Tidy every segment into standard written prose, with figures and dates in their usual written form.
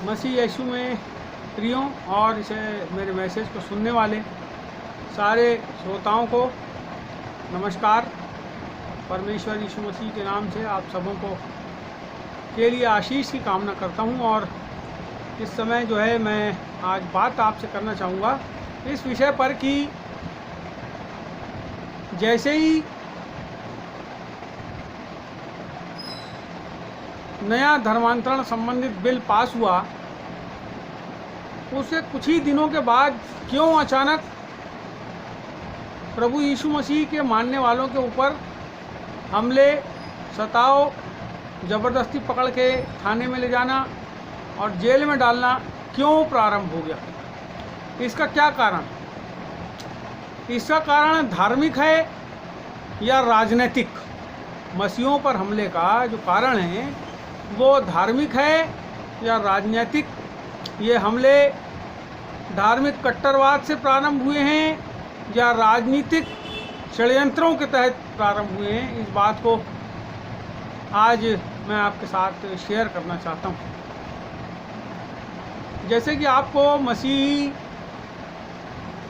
मसीह यीशु में प्रियों और इसे मेरे मैसेज को सुनने वाले सारे श्रोताओं को नमस्कार। परमेश्वर यीशु मसीह के नाम से आप सबों को के लिए आशीष की कामना करता हूं। और इस समय जो है मैं आज बात आपसे करना चाहूँगा इस विषय पर कि जैसे ही नया धर्मांतरण संबंधित बिल पास हुआ उसके कुछ ही दिनों के बाद क्यों अचानक प्रभु यीशु मसीह के मानने वालों के ऊपर हमले, सताव, ज़बरदस्ती पकड़ के थाने में ले जाना और जेल में डालना क्यों प्रारंभ हो गया? इसका क्या कारण? इसका कारण धार्मिक है या राजनीतिक? मसीहों पर हमले का जो कारण है वो धार्मिक है या राजनीतिक? ये हमले धार्मिक कट्टरवाद से प्रारंभ हुए हैं या राजनीतिक षड्यंत्रों के तहत प्रारंभ हुए हैं? इस बात को आज मैं आपके साथ शेयर करना चाहता हूँ। जैसे कि आपको मसीही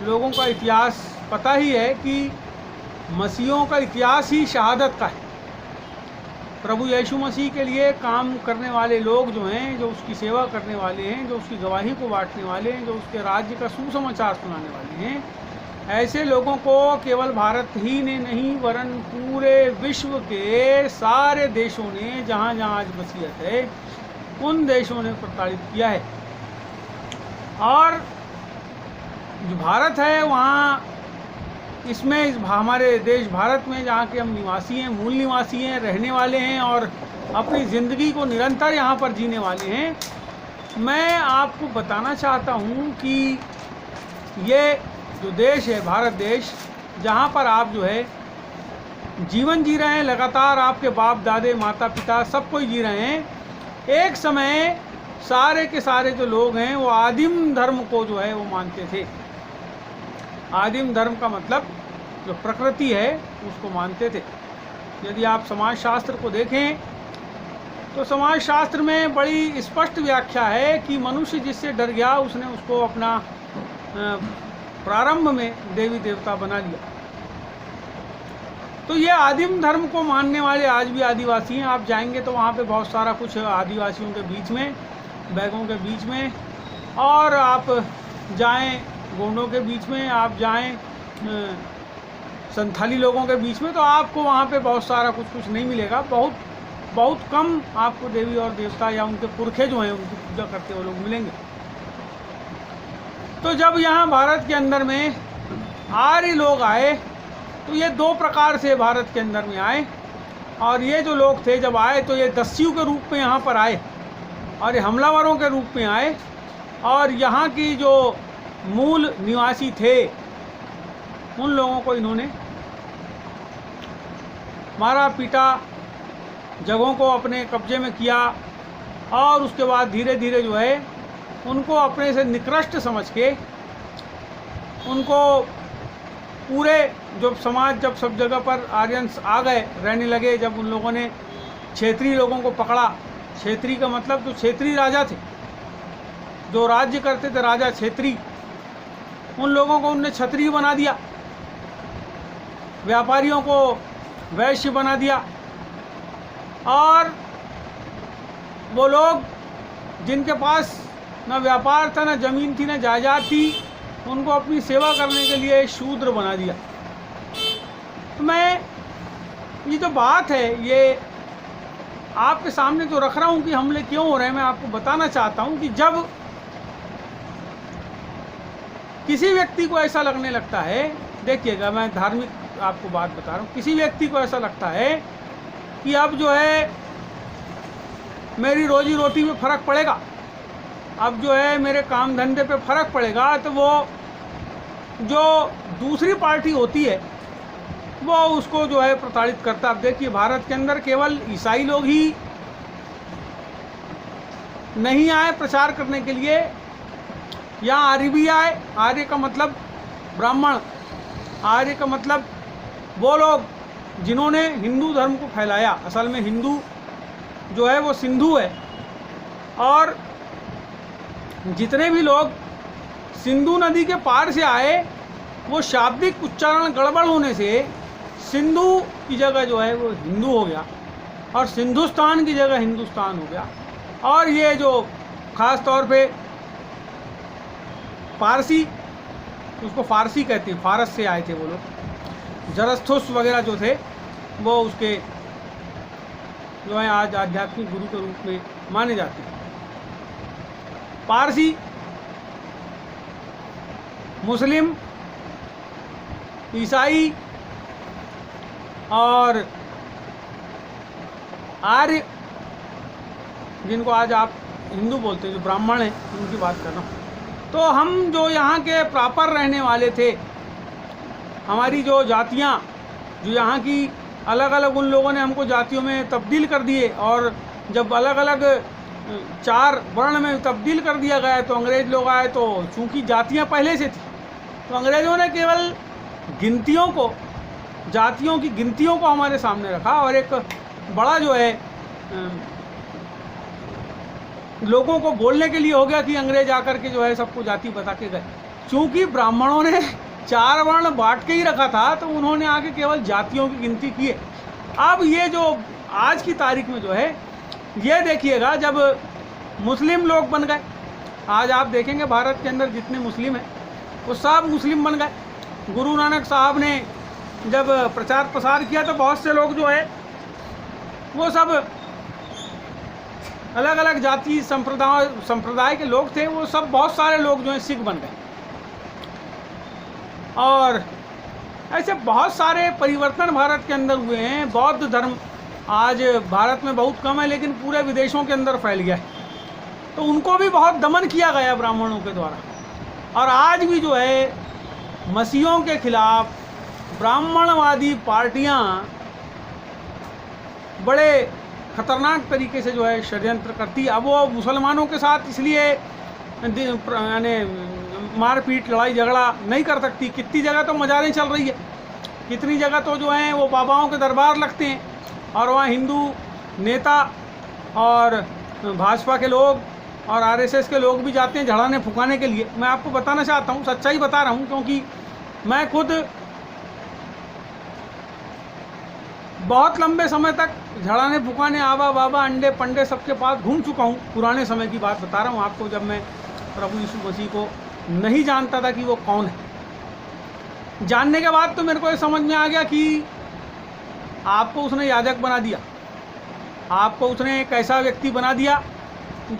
लोगों का इतिहास पता ही है कि मसीहों का इतिहास ही शहादत का है। प्रभु यीशु मसीह के लिए काम करने वाले लोग जो हैं, जो उसकी सेवा करने वाले हैं, जो उसकी गवाही को बांटने वाले हैं, जो उसके राज्य का सुसमाचार सुनाने वाले हैं, ऐसे लोगों को केवल भारत ही ने नहीं वरन पूरे विश्व के सारे देशों ने, जहाँ जहाँ आज मसीहत है, उन देशों ने प्रताड़ित किया है। और जो भारत है वहाँ इसमें हमारे देश भारत में जहाँ के हम निवासी हैं, मूल निवासी हैं, रहने वाले हैं और अपनी ज़िंदगी को निरंतर यहाँ पर जीने वाले हैं, मैं आपको बताना चाहता हूँ कि ये जो देश है, भारत देश, जहाँ पर आप जो है जीवन जी रहे हैं, लगातार आपके बाप दादे माता पिता सब कोई जी रहे हैं, एक समय सारे के सारे जो लोग हैं वो आदिम धर्म को जो है वो मानते थे। आदिम धर्म का मतलब जो प्रकृति है उसको मानते थे। यदि आप समाजशास्त्र को देखें तो समाजशास्त्र में बड़ी स्पष्ट व्याख्या है कि मनुष्य जिससे डर गया उसने उसको अपना प्रारंभ में देवी देवता बना लिया। तो ये आदिम धर्म को मानने वाले आज भी आदिवासी हैं। आप जाएंगे तो वहाँ पे बहुत सारा कुछ आदिवासियों के बीच में, बैगों के बीच में, और आप जाएं गोंडों के बीच में, आप जाएं संथाली लोगों के बीच में, तो आपको वहाँ पे बहुत सारा कुछ नहीं मिलेगा। बहुत कम आपको देवी और देवता या उनके पुरखे जो हैं उनकी पूजा करते हुए लोग मिलेंगे। तो जब यहाँ भारत के अंदर में आर्य लोग आए तो ये दो प्रकार से भारत के अंदर में आए। और ये जो लोग थे जब आए तो ये दस्युओं के रूप में यहाँ पर आए और ये हमलावरों के रूप में आए। और यहाँ की जो मूल निवासी थे उन लोगों को इन्होंने मारा पीटा, जगहों को अपने कब्जे में किया और उसके बाद धीरे धीरे जो है उनको अपने से निकृष्ट समझ के उनको पूरे जो समाज, जब सब जगह पर आर्यंस आ गए, रहने लगे, जब उन लोगों ने क्षेत्रीय लोगों को पकड़ा, क्षेत्रीय का मतलब जो क्षेत्रीय राजा थे, जो राज्य करते थे, राजा क्षेत्रीय, उन लोगों को उनने क्षत्रिय बना दिया, व्यापारियों को वैश्य बना दिया। और वो लोग जिनके पास न व्यापार था, न ज़मीन थी, न जायदाद थी, उनको अपनी सेवा करने के लिए शूद्र बना दिया। तो मैं ये जो बात है ये आपके सामने जो रख रहा हूँ कि हमले क्यों हो रहे हैं, मैं आपको बताना चाहता हूँ कि जब किसी व्यक्ति को ऐसा लगने लगता है, देखिएगा मैं धार्मिक आपको बात बता रहा हूँ, किसी व्यक्ति को ऐसा लगता है कि अब जो है मेरी रोजी रोटी में फ़र्क पड़ेगा, अब जो है मेरे काम धंधे पे फ़र्क पड़ेगा, तो वो जो दूसरी पार्टी होती है वो उसको जो है प्रताड़ित करता। अब देखिए भारत के अंदर केवल ईसाई लोग ही नहीं आए प्रचार करने के लिए, यहाँ आर्य भी आए। आर्य का मतलब ब्राह्मण, आर्य का मतलब वो लोग जिन्होंने हिंदू धर्म को फैलाया। असल में हिंदू जो है वो सिंधु है और जितने भी लोग सिंधु नदी के पार से आए, वो शाब्दिक उच्चारण गड़बड़ होने से सिंधु की जगह जो है वो हिंदू हो गया और सिंधुस्तान की जगह हिंदुस्तान हो गया। और ये जो ख़ास तौर पे पारसी, उसको फारसी कहते हैं, फारस से आए थे वो लोग, जरस्थुस वगैरह जो थे वो उसके जो है आज आध्यात्मिक गुरु के रूप में माने जाते हैं। पारसी, मुस्लिम, ईसाई और आर्य, जिनको आज आप हिंदू बोलते हैं, जो ब्राह्मण हैं, उनकी बात कर रहा हूँ। तो हम जो यहाँ के प्रॉपर रहने वाले थे, हमारी जो जातियाँ, जो यहाँ की अलग अलग, उन लोगों ने हमको जातियों में तब्दील कर दिए। और जब अलग अलग 4 वर्ण में तब्दील कर दिया गया तो अंग्रेज़ लोग आए, तो चूँकि जातियाँ पहले से थी तो अंग्रेज़ों ने केवल गिनतियों को, जातियों की गिनतियों को हमारे सामने रखा और एक बड़ा जो है लोगों को बोलने के लिए हो गया कि अंग्रेज आकर के जो है सबको जाति बता के गए। चूँकि ब्राह्मणों ने 4 वर्ण बांट के ही रखा था तो उन्होंने आके केवल जातियों की गिनती की है। अब ये जो आज की तारीख में जो है, ये देखिएगा, जब मुस्लिम लोग बन गए, आज आप देखेंगे भारत के अंदर जितने मुस्लिम हैं वो सब मुस्लिम बन गए। गुरु नानक साहब ने जब प्रचार प्रसार किया तो बहुत से लोग जो है वो सब अलग अलग जाति संप्रदाय के लोग थे, वो सब बहुत सारे लोग जो हैं सिख बन गए। और ऐसे बहुत सारे परिवर्तन भारत के अंदर हुए हैं। बौद्ध धर्म आज भारत में बहुत कम है, लेकिन पूरे विदेशों के अंदर फैल गया है, तो उनको भी बहुत दमन किया गया ब्राह्मणों के द्वारा। और आज भी जो है मसीहों के खिलाफ ब्राह्मणवादी पार्टियां बड़े खतरनाक तरीके से जो है षड्यंत्र करती। अब वो मुसलमानों के साथ इसलिए यानी मारपीट, लड़ाई झगड़ा नहीं कर सकती। कितनी जगह तो मजारें चल रही है, कितनी जगह तो जो हैं वो बाबाओं के दरबार लगते हैं और वहाँ हिंदू नेता और भाजपा के लोग और आरएसएस के लोग भी जाते हैं झड़ाने फुकाने के लिए। मैं आपको बताना चाहता हूँ, सच्चाई बता रहा हूँ, क्योंकि मैं खुद बहुत लंबे समय तक झड़ाने फुकाने, आवा बाबा, अंडे पंडे सबके पास घूम चुका हूँ। पुराने समय की बात बता रहा हूँ आपको, जब मैं प्रभु यीशु मसीह को नहीं जानता था कि वो कौन है। जानने के बाद तो मेरे को ये समझ में आ गया कि आपको उसने याजक बना दिया, आपको उसने एक ऐसा व्यक्ति बना दिया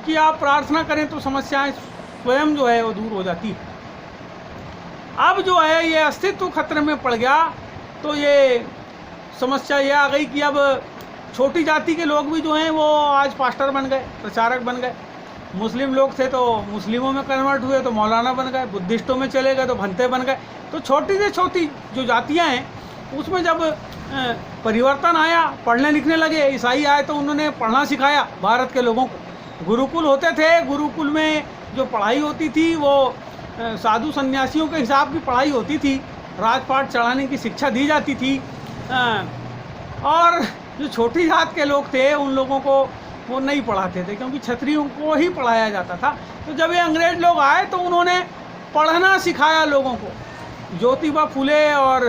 कि आप प्रार्थना करें तो समस्याएं स्वयं जो है वो दूर हो जाती है। अब जो है ये अस्तित्व खतरे में पड़ गया, तो ये समस्या ये आ गई कि अब छोटी जाति के लोग भी जो हैं वो आज पास्टर बन गए, प्रचारक बन गए। मुस्लिम लोग थे तो मुस्लिमों में कन्वर्ट हुए तो मौलाना बन गए, बुद्धिस्टों में चले गए तो भंते बन गए। तो छोटी से छोटी जो जातियां हैं उसमें जब परिवर्तन आया, पढ़ने लिखने लगे, ईसाई आए तो उन्होंने पढ़ना सिखाया भारत के लोगों को। गुरुकुल होते थे, गुरुकुल में जो पढ़ाई होती थी वो साधु सन्यासियों के हिसाब की पढ़ाई होती थी, राजपाट चढ़ाने की शिक्षा दी जाती थी। और जो छोटी जात के लोग थे उन लोगों को वो नहीं पढ़ाते थे, क्योंकि क्षत्रियों को ही पढ़ाया जाता था। तो जब ये अंग्रेज लोग आए तो उन्होंने पढ़ना सिखाया लोगों को। ज्योतिबा फुले और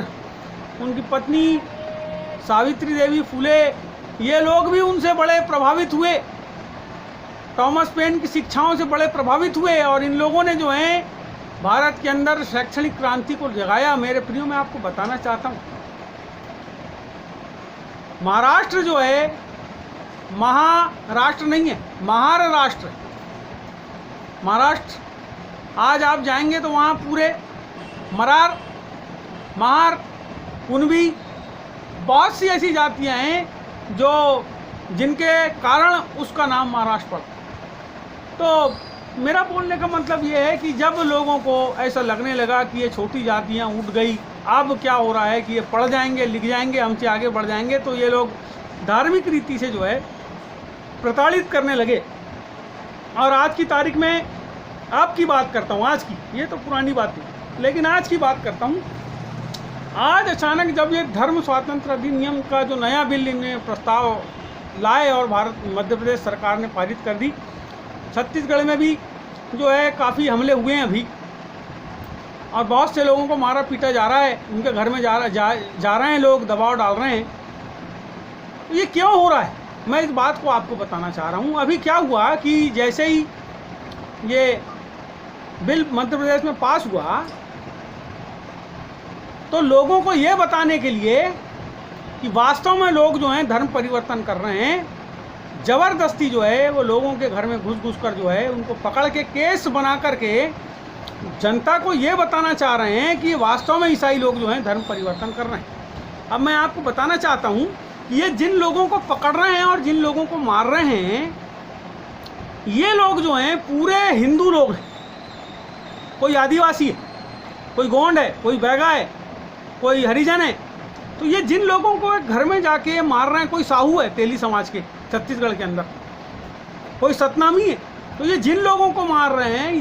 उनकी पत्नी सावित्री देवी फुले, ये लोग भी उनसे बड़े प्रभावित हुए, थॉमस पेन की शिक्षाओं से बड़े प्रभावित हुए। और इन लोगों ने जो है भारत के अंदर शैक्षणिक क्रांति को जगाया। मेरे प्रियो, मैं आपको बताना चाहता हूँ, महाराष्ट्र जो है महाराष्ट्र नहीं है, महार राष्ट्र। महाराष्ट्र आज आप जाएंगे तो वहाँ पूरे मरार, महार, कुणबी, बहुत सी ऐसी जातियाँ हैं जो जिनके कारण उसका नाम महाराष्ट्र पड़ा। तो मेरा बोलने का मतलब ये है कि जब लोगों को ऐसा लगने लगा कि ये छोटी जातियाँ उठ गई, अब क्या हो रहा है कि ये पढ़ जाएंगे, लिख जाएंगे, हमसे आगे बढ़ जाएंगे, तो ये लोग धार्मिक रीति से जो है प्रताड़ित करने लगे। और आज की तारीख में आपकी बात करता हूँ, आज की, ये तो पुरानी बात थी, लेकिन आज की बात करता हूँ। आज अचानक जब ये धर्म स्वातंत्र अधिनियम का जो नया बिल इन्हें प्रस्ताव लाए और भारत मध्य प्रदेश सरकार ने पारित कर दी, छत्तीसगढ़ में भी जो है काफ़ी हमले हुए हैं अभी, और बहुत से लोगों को मारा पीटा जा रहा है, उनके घर में जा रहे हैं लोग, दबाव डाल रहे हैं। तो ये क्यों हो रहा है, मैं इस बात को आपको बताना चाह रहा हूँ। अभी क्या हुआ कि जैसे ही ये बिल मध्य प्रदेश में पास हुआ, तो लोगों को ये बताने के लिए कि वास्तव में लोग जो हैं धर्म परिवर्तन कर रहे हैं, ज़बरदस्ती जो है वो लोगों के घर में घुस कर जो है उनको पकड़ के केस बना करके जनता को ये बताना चाह रहे हैं कि वास्तव में ईसाई लोग जो हैं धर्म परिवर्तन कर रहे हैं। अब मैं आपको बताना चाहता हूँ कि ये जिन लोगों को पकड़ रहे हैं और जिन लोगों को मार रहे हैं, ये लोग जो हैं पूरे हिंदू लोग हैं। कोई आदिवासी है, कोई गोंड है, कोई बैगा है, कोई हरिजन है। तो ये जिन लोगों को घर में जाके मार रहे हैं, कोई साहू है तेली समाज के छत्तीसगढ़ के अंदर, कोई सतनामी है, तो ये जिन लोगों को मार रहे हैं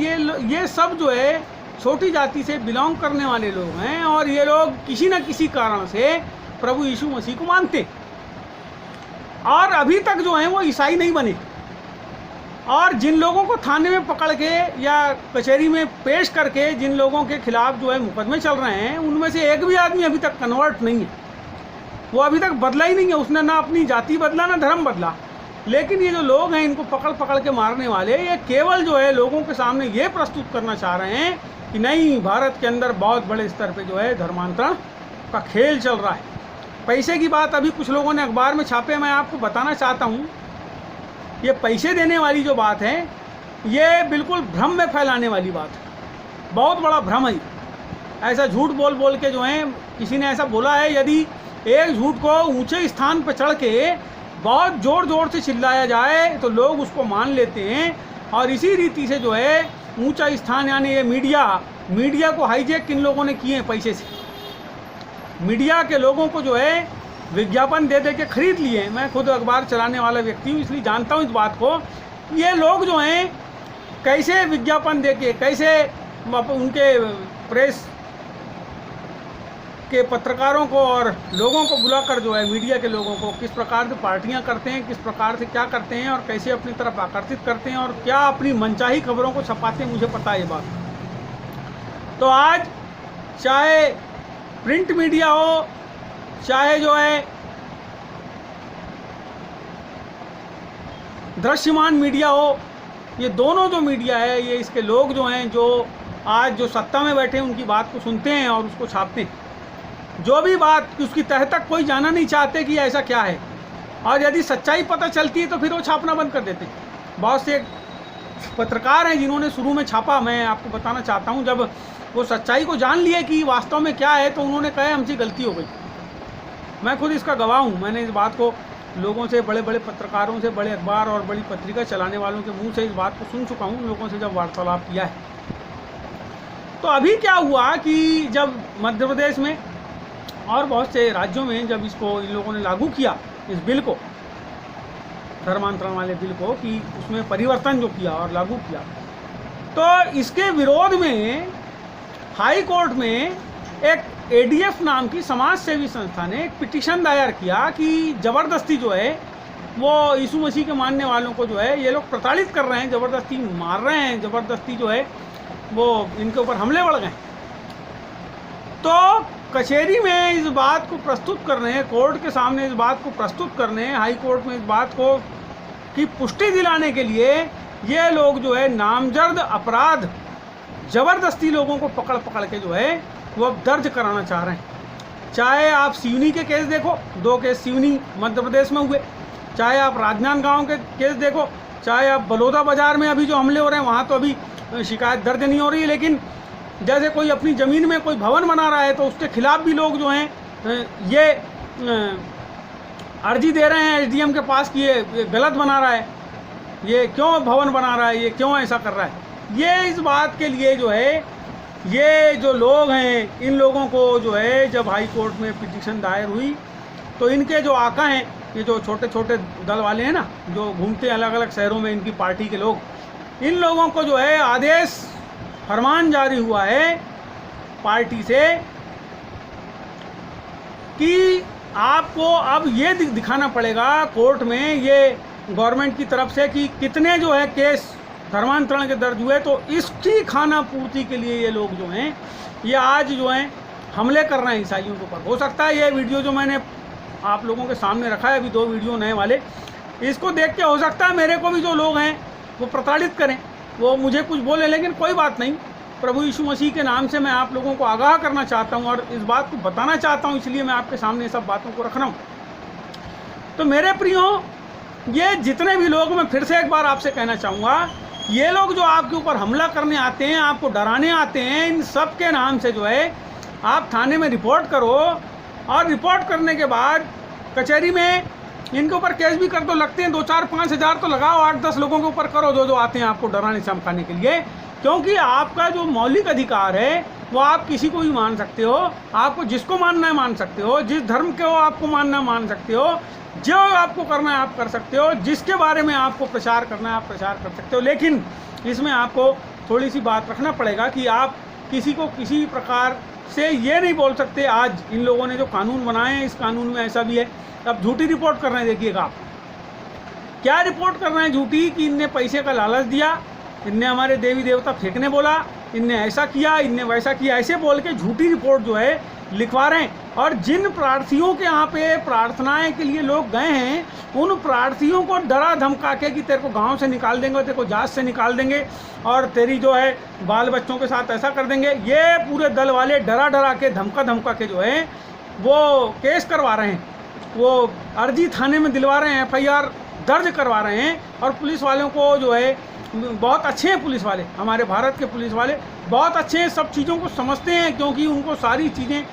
ये सब जो है छोटी जाति से बिलोंग करने वाले लोग हैं, और ये लोग किसी न किसी कारण से प्रभु यीशु मसीह को मानते, और अभी तक जो है वो ईसाई नहीं बने। और जिन लोगों को थाने में पकड़ के या कचहरी में पेश करके जिन लोगों के खिलाफ जो है मुकदमे चल रहे हैं, उनमें से एक भी आदमी अभी तक कन्वर्ट नहीं है, वो अभी तक बदला ही नहीं है, उसने ना अपनी जाति बदला ना धर्म बदला। लेकिन ये जो लोग हैं इनको पकड़ के मारने वाले, ये केवल जो है लोगों के सामने ये प्रस्तुत करना चाह रहे हैं कि नहीं, भारत के अंदर बहुत बड़े स्तर पे जो है धर्मांतरण का खेल चल रहा है। पैसे की बात अभी कुछ लोगों ने अखबार में छापे, मैं आपको बताना चाहता हूँ, ये पैसे देने वाली जो बात है ये बिल्कुल भ्रम में फैलाने वाली बात है, बहुत बड़ा भ्रम है। ऐसा झूठ बोल के जो है, किसी ने ऐसा बोला है, यदि एक झूठ को ऊंचे स्थान पर चढ़ के बहुत ज़ोर से चिल्लाया जाए तो लोग उसको मान लेते हैं, और इसी रीति से जो है ऊंचा स्थान यानी ये मीडिया को हाईजैक किन लोगों ने किए हैं पैसे से। मीडिया के लोगों को जो है विज्ञापन दे के खरीद लिए। मैं खुद अखबार चलाने वाला व्यक्ति हूँ, इसलिए जानता हूँ इस बात को। ये लोग जो हैं कैसे विज्ञापन दे के, कैसे उनके प्रेस के पत्रकारों को और लोगों को बुलाकर जो है मीडिया के लोगों को किस प्रकार से पार्टियां करते हैं, किस प्रकार से क्या करते हैं, और कैसे अपनी तरफ आकर्षित करते हैं, और क्या अपनी मनचाही खबरों को छपाते हैं, मुझे पता है ये बात। तो आज चाहे प्रिंट मीडिया हो, चाहे जो है दृश्यमान मीडिया हो, ये दोनों जो मीडिया है, ये इसके लोग जो हैं, जो आज जो सत्ता में बैठे हैं उनकी बात को सुनते हैं और उसको छापते हैं। जो भी बात उसकी तह तक कोई जाना नहीं चाहते कि ऐसा क्या है, और यदि सच्चाई पता चलती है तो फिर वो छापना बंद कर देते हैं। बहुत से पत्रकार हैं जिन्होंने शुरू में छापा, मैं आपको बताना चाहता हूं, जब वो सच्चाई को जान लिए कि वास्तव में क्या है, तो उन्होंने कहा हमसे गलती हो गई। मैं खुद इसका गवाह हूँ। मैंने इस बात को लोगों से, बड़े बड़े पत्रकारों से, बड़े अखबार और बड़ी पत्रिका चलाने वालों के मुँह से इस बात को सुन चुका हूँ, लोगों से जब वार्तालाप किया है। तो अभी क्या हुआ कि जब मध्य प्रदेश में और बहुत से राज्यों में जब इसको इन लोगों ने लागू किया, इस बिल को, धर्मांतरण वाले बिल को, कि उसमें परिवर्तन जो किया और लागू किया, तो इसके विरोध में हाई कोर्ट में एक ADF नाम की समाज सेवी संस्था ने एक पिटीशन दायर किया कि ज़बरदस्ती जो है वो यीशु मसीह के मानने वालों को जो है ये लोग प्रताड़ित कर रहे हैं, ज़बरदस्ती मार रहे हैं, ज़बरदस्ती जो है वो इनके ऊपर हमले बढ़ गए। तो कचहरी में इस बात को प्रस्तुत करने, कोर्ट के सामने इस बात को प्रस्तुत करने, हाई कोर्ट में इस बात को की पुष्टि दिलाने के लिए ये लोग जो है नामजद अपराध ज़बरदस्ती लोगों को पकड़ के जो है वो अब दर्ज कराना चाह रहे हैं। चाहे आप सिवनी के केस देखो, 2 केस सिवनी मध्य प्रदेश में हुए, चाहे आप राजनांदगांव के केस देखो, चाहे आप बलौदा बाज़ार में अभी जो हमले हो रहे हैं वहाँ तो अभी शिकायत दर्ज नहीं हो रही है, लेकिन जैसे कोई अपनी ज़मीन में कोई भवन बना रहा है तो उसके खिलाफ भी लोग जो हैं ये अर्जी दे रहे हैं SDM के पास कि ये गलत बना रहा है, ये क्यों भवन बना रहा है, ये क्यों ऐसा कर रहा है। ये इस बात के लिए जो है ये जो लोग हैं, इन लोगों को जो है जब हाई कोर्ट में पिटीशन दायर हुई तो इनके जो आका हैं, ये जो छोटे छोटे दल वाले हैं ना, जो घूमते हैं अलग अलग शहरों में, इनकी पार्टी के लोग, इन लोगों को जो है आदेश फरमान जारी हुआ है पार्टी से कि आपको अब ये दिखाना पड़ेगा कोर्ट में, ये गवर्नमेंट की तरफ से, कि कितने जो है केस धर्मांतरण के दर्ज हुए, तो इसकी खाना पूर्ति के लिए ये लोग जो हैं ये आज जो हैं हमले कर रहे हैं ईसाइयों के ऊपर। हो सकता है ये वीडियो जो मैंने आप लोगों के सामने रखा है, अभी 2 वीडियो नए वाले, इसको देख के हो सकता है मेरे को भी जो लोग हैं वो प्रताड़ित करें, वो मुझे कुछ बोले, लेकिन कोई बात नहीं। प्रभु यीशु मसीह के नाम से मैं आप लोगों को आगाह करना चाहता हूँ और इस बात को बताना चाहता हूँ, इसलिए मैं आपके सामने सब बातों को रख रहा हूँ। तो मेरे प्रियो, ये जितने भी लोग, मैं फिर से एक बार आपसे कहना चाहूँगा, ये लोग जो आपके ऊपर हमला करने आते हैं, आपको डराने आते हैं, इन सब के नाम से जो है आप थाने में रिपोर्ट करो, और रिपोर्ट करने के बाद कचहरी में इनके ऊपर केस भी कर दो। लगते हैं 2, 4, 5 हज़ार तो लगाओ, 8, 10 लोगों के ऊपर करो जो आते हैं आपको डराने चमकाने के लिए, क्योंकि आपका जो मौलिक अधिकार है वो आप किसी को भी मान सकते हो, आपको जिसको मानना है मान सकते हो, जिस धर्म के हो आपको मानना मान सकते हो, जो आपको करना है आप कर सकते हो, जिसके बारे में आपको प्रचार करना है आप प्रचार कर सकते हो। लेकिन इसमें आपको थोड़ी सी बात रखना पड़ेगा कि आप किसी को किसी प्रकार से ये नहीं बोल सकते। आज इन लोगों ने जो कानून बनाए हैं, इस कानून में ऐसा भी है। अब झूठी रिपोर्ट कर रहे हैं, देखिएगा आप क्या रिपोर्ट कर रहे हैं झूठी, कि इनने पैसे का लालच दिया, इनने हमारे देवी देवता फेंकने बोला, इनने ऐसा किया, इनने वैसा किया, ऐसे बोल के झूठी रिपोर्ट जो है लिखवा रहे हैं। और जिन प्रार्थियों के यहाँ पे प्रार्थनाएं के लिए लोग गए हैं, उन प्रार्थियों को डरा धमका के कि तेरे को गांव से निकाल देंगे, तेरे को जात से निकाल देंगे, और तेरी जो है बाल बच्चों के साथ ऐसा कर देंगे, ये पूरे दल वाले डरा डरा के धमका के जो है वो केस करवा रहे हैं, वो अर्जी थाने में दिलवा रहे हैं, FIR दर्ज करवा रहे हैं। और पुलिस वालों को जो है, बहुत अच्छे हैं पुलिस वाले, हमारे भारत के पुलिस वाले बहुत अच्छे हैं, सब चीज़ों को समझते हैं, क्योंकि उनको सारी चीज़ें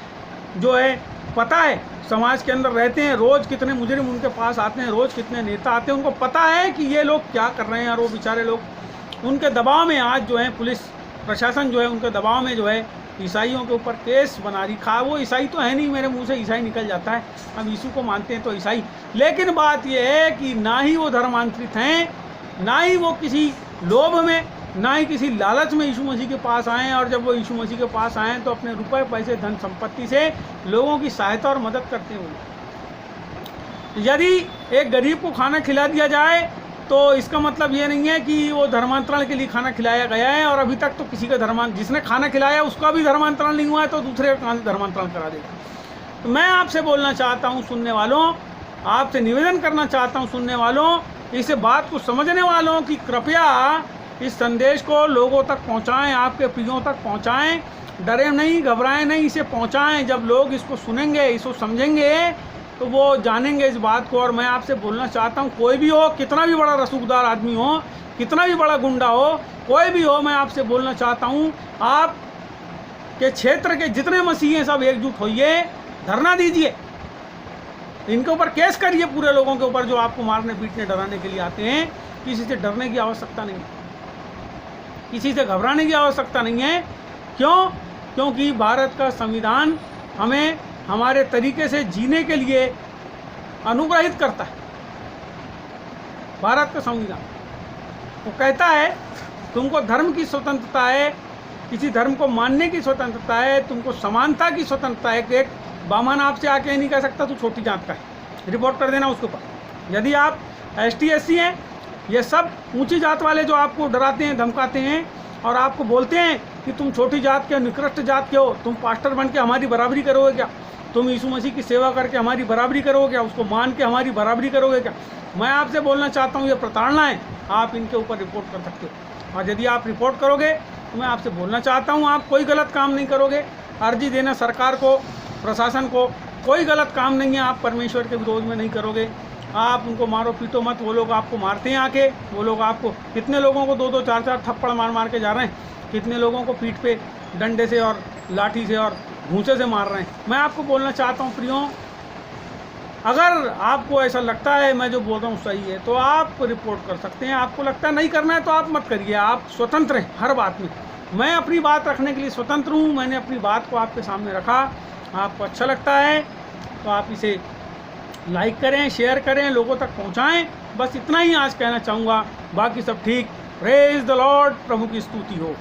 जो है पता है। समाज के अंदर रहते हैं, रोज़ कितने मुजरिम उनके पास आते हैं, रोज़ कितने नेता आते हैं, उनको पता है कि ये लोग क्या कर रहे हैं। और वो बेचारे लोग उनके दबाव में आज जो है पुलिस प्रशासन जो है उनके दबाव में जो है ईसाइयों के ऊपर केस बना रही। वो ईसाई तो है नहीं, मेरे मुंह से ईसाई निकल जाता है, हम यीशु को मानते हैं तो ईसाई। लेकिन बात यह है कि ना ही वो धर्मांतरित हैं, ना ही वो किसी लोभ में, ना ही किसी लालच में यीशु मसीह के पास आए। और जब वो यीशु मसीह के पास आए तो अपने रुपए पैसे धन संपत्ति से लोगों की सहायता और मदद करते हुए। यदि एक गरीब को खाना खिला दिया जाए तो इसका मतलब ये नहीं है कि वो धर्मांतरण के लिए खाना खिलाया गया है, और अभी तक तो किसी का जिसने खाना खिलाया उसका भी धर्मांतरण नहीं हुआ है, तो दूसरे का धर्मांतरण करा देगा। तो मैं आपसे बोलना चाहता हूँ सुनने वालों, आपसे निवेदन करना चाहता हूँ सुनने वालों, इस बात को समझने वालों, कि कृपया इस संदेश को लोगों तक पहुंचाएं, आपके प्रियों तक पहुंचाएं, डरे नहीं, घबराएं नहीं, इसे पहुंचाएं। जब लोग इसको सुनेंगे, इसको समझेंगे, तो वो जानेंगे इस बात को। और मैं आपसे बोलना चाहता हूं, कोई भी हो, कितना भी बड़ा रसूखदार आदमी हो, कितना भी बड़ा गुंडा हो, कोई भी हो, मैं आपसे बोलना चाहता हूं, आप के क्षेत्र के जितने मसीही हैं सब एकजुट होइए, धरना दीजिए, इनके ऊपर केस करिए, पूरे लोगों के ऊपर जो आपको मारने पीटने डराने के लिए आते हैं। किसी से डरने की आवश्यकता नहीं, किसी से घबराने की आवश्यकता नहीं है। क्यों? क्योंकि भारत का संविधान हमें हमारे तरीके से जीने के लिए अनुग्रहित करता है। भारत का संविधान वो कहता है तुमको धर्म की स्वतंत्रता है, किसी धर्म को मानने की स्वतंत्रता है, तुमको समानता की स्वतंत्रता है। एक बामन आपसे आके नहीं कह सकता तू छोटी जात का है, रिपोर्ट कर देना उसके ऊपर। यदि आप ST SC हैं, ये सब ऊंची जात वाले जो आपको डराते हैं, धमकाते हैं और आपको बोलते हैं कि तुम छोटी जात के, निकृष्ट जात के हो, तुम पास्टर बन के हमारी बराबरी करोगे क्या, तुम यीशु मसीह की सेवा करके हमारी बराबरी करोगे क्या, उसको मान के हमारी बराबरी करोगे क्या, मैं आपसे बोलना चाहता हूँ ये प्रताड़ना है। आप इनके ऊपर रिपोर्ट कर सकते हो, और यदि आप रिपोर्ट करोगे तो मैं आपसे बोलना चाहता हूँ आप कोई गलत काम नहीं करोगे। अर्जी देना सरकार को, प्रशासन को, कोई गलत काम नहीं है, आप परमेश्वर के विरोध में नहीं करोगे। आप उनको मारो पीटो मत, वो लोग आपको मारते हैं आके, वो लोग आपको कितने लोगों को 2-2 4-4 थप्पड़ मार मार के जा रहे हैं, कितने लोगों को पीठ पे डंडे से और लाठी से और घूंसे से मार रहे हैं। मैं आपको बोलना चाहता हूँ प्रियों, अगर आपको ऐसा लगता है मैं जो बोल रहा हूँ सही है तो आप रिपोर्ट कर सकते हैं, आपको लगता है नहीं करना है तो आप मत करिए, आप स्वतंत्र हैं हर बात में। मैं अपनी बात रखने के लिए स्वतंत्र हूँ, मैंने अपनी बात को आपके सामने रखा। आपको अच्छा लगता है तो आप इसे लाइक करें, शेयर करें, लोगों तक पहुँचाएँ, बस इतना ही आज कहना चाहूँगा, बाकी सब ठीक। प्रेज द लॉर्ड, प्रभु की स्तुति हो।